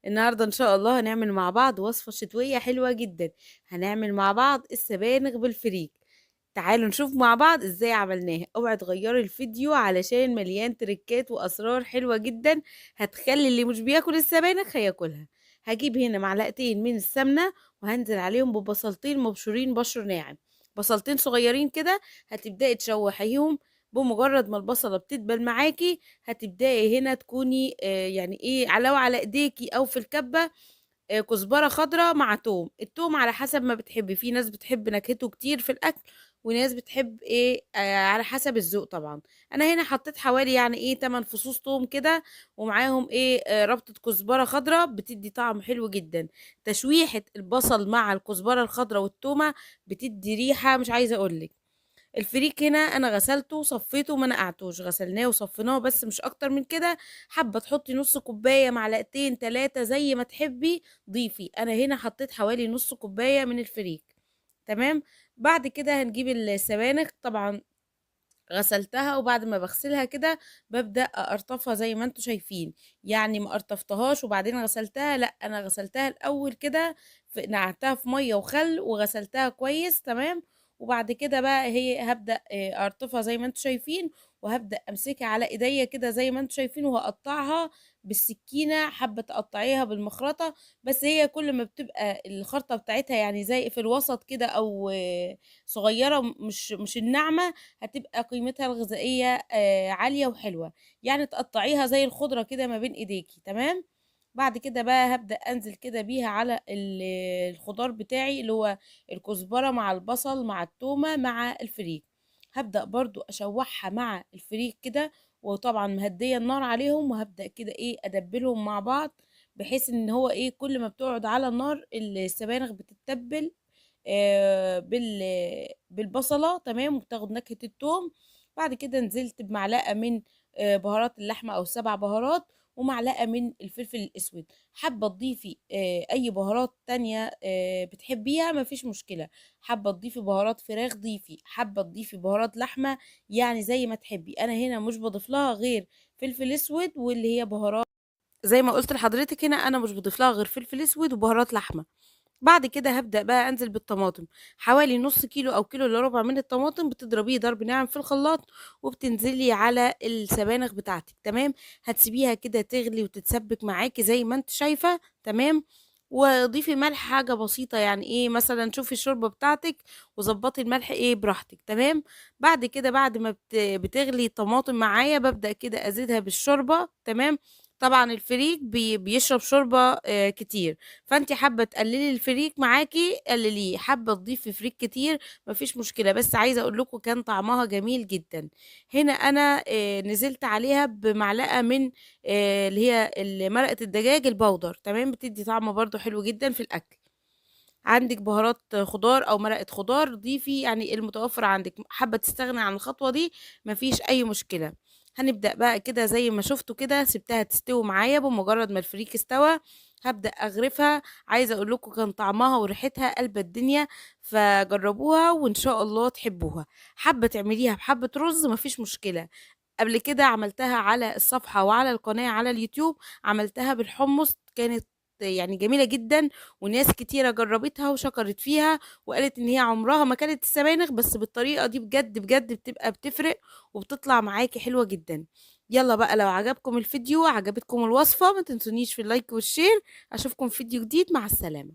النهارده ان شاء الله هنعمل مع بعض وصفة شتوية حلوة جدا. هنعمل مع بعض السبانخ بالفريك. تعالوا نشوف مع بعض ازاي عملناها. اوعي تغيري الفيديو علشان مليان تريكات واسرار حلوة جدا هتخلي اللي مش بياكل السبانخ هياكلها. هجيب هنا معلقتين من السمنة وهنزل عليهم ببصلتين مبشورين بشر ناعم. بصلتين صغيرين كده. هتبدأي تشوحيهم. بمجرد ما البصلة بتدبل معاكي هتبدأي هنا تكوني يعني ايه على ايديكي او في الكبة. كزبرة خضراء مع توم. التوم على حسب ما بتحبي، في ناس بتحب نكهته كتير في الاكل وناس بتحب ايه على حسب الذوق طبعا. انا هنا حطيت حوالي يعني ايه 8 فصوص توم كده، ومعاهم ايه ربطة كزبرة خضراء بتدي طعم حلو جدا. تشويحة البصل مع الكزبرة الخضراء والتومة بتدي ريحة مش عايزة اقولك. الفريك هنا انا غسلته وصفيته وما نقعتوش، غسلناه وصفيناه بس مش اكتر من كده. حابه تحطي نص كوبايه، معلقتين ثلاثه زي ما تحبي ضيفي. انا هنا حطيت حوالي نص كوبايه من الفريك. تمام. بعد كده هنجيب السبانخ طبعا. غسلتها وبعد ما بغسلها كده ببدأ أقرطفها زي ما انتوا شايفين. يعني ما قرطفتهاش وبعدين غسلتها، لا انا غسلتها الاول كده. نقعتها في مية وخل وغسلتها كويس تمام. وبعد كده بقى هي هبدأ اقرطفها زي ما انتوا شايفين. وهبدأ امسكها على ايديا كده زي ما انتوا شايفين وهقطعها بالسكينة. حابة تقطعيها بالمخرطة بس هي كل ما بتبقى الخرطة بتاعتها يعني زي في الوسط كده او صغيرة، مش الناعمة. هتبقى قيمتها الغذائية عالية وحلوة. يعني تقطعيها زي الخضرة كده ما بين ايديكي تمام. بعد كده بقى هبدأ انزل كده بيها على الخضار بتاعي اللي هو الكزبرة مع البصل مع التومة مع الفريك. هبدأ برضو اشوحها مع الفريك كده. وطبعا مهدية النار عليهم وهبدأ كده ايه ادبلهم مع بعض. بحيث ان هو ايه كل ما بتقعد على النار السبانخ بتتبل بالبصلة تمام وبتاخد نكهة التوم. بعد كده نزلت بمعلقة من بهارات اللحمة أو 7 بهارات. ومعلقة من الفلفل الأسود. حابة تضيفي أي بهارات تانية بتحبيها مفيش مشكلة. حابة تضيفي بهارات فراخ ضيفي، حابة تضيفي بهارات لحمة. يعني زي ما تحبي. أنا هنا مش بضيف لها غير فلفل أسود واللي هي بهارات. زي ما قلت لحضرتك هنا أنا مش بضيف لها غير فلفل أسود وبهارات لحمة. بعد كده هبدأ بقى أنزل بالطماطم. حوالي نص كيلو أو كيلو إلا ربع من الطماطم بتضربيه ضرب ناعم في الخلاط. وبتنزلي على السبانخ بتاعتك تمام. هتسيبيها كده تغلي وتتسبك معاكي زي ما انت شايفة تمام. وضيفي ملح حاجة بسيطة يعني ايه مثلا شوفي الشوربة بتاعتك وظبطي الملح ايه براحتك تمام. بعد كده بعد ما بتغلي الطماطم معايا ببدأ كده أزيدها بالشوربة تمام. طبعا الفريك بيشرب شوربة كتير. فانت حابه تقللي الفريك معاكي قلليه، حابه تضيفي فريك كتير مفيش مشكله. بس عايزه اقول لكم كان طعمها جميل جدا. هنا انا نزلت عليها بمعلقه من اللي هي مرقه الدجاج البودر تمام. بتدي طعم برضو حلو جدا في الاكل. عندك بهارات خضار او مرقه خضار ضيفي يعني المتوفر عندك. حابه تستغني عن الخطوه دي مفيش اي مشكله. هنبدأ بقى كده زي ما شفتوا كده سبتها تستوي معايا. بمجرد ما الفريك استوى هبدأ أغرفها. عايزة أقول لكم كان طعمها وريحتها قلب الدنيا. فجربوها وإن شاء الله تحبوها. حابة تعمليها بحبة رز مفيش مشكلة. قبل كده عملتها على الصفحة وعلى القناة على اليوتيوب. عملتها بالحمص كانت يعني جميلة جدا. وناس كتيرة جربتها وشكرت فيها وقالت ان هي عمرها ما كانت السبانخ بس بالطريقة دي بجد بجد بتبقى بتفرق وبتطلع معاكي حلوة جدا. يلا بقى لو عجبكم الفيديو عجبتكم الوصفة ما تنسونيش في اللايك والشير. اشوفكم في فيديو جديد مع السلامة.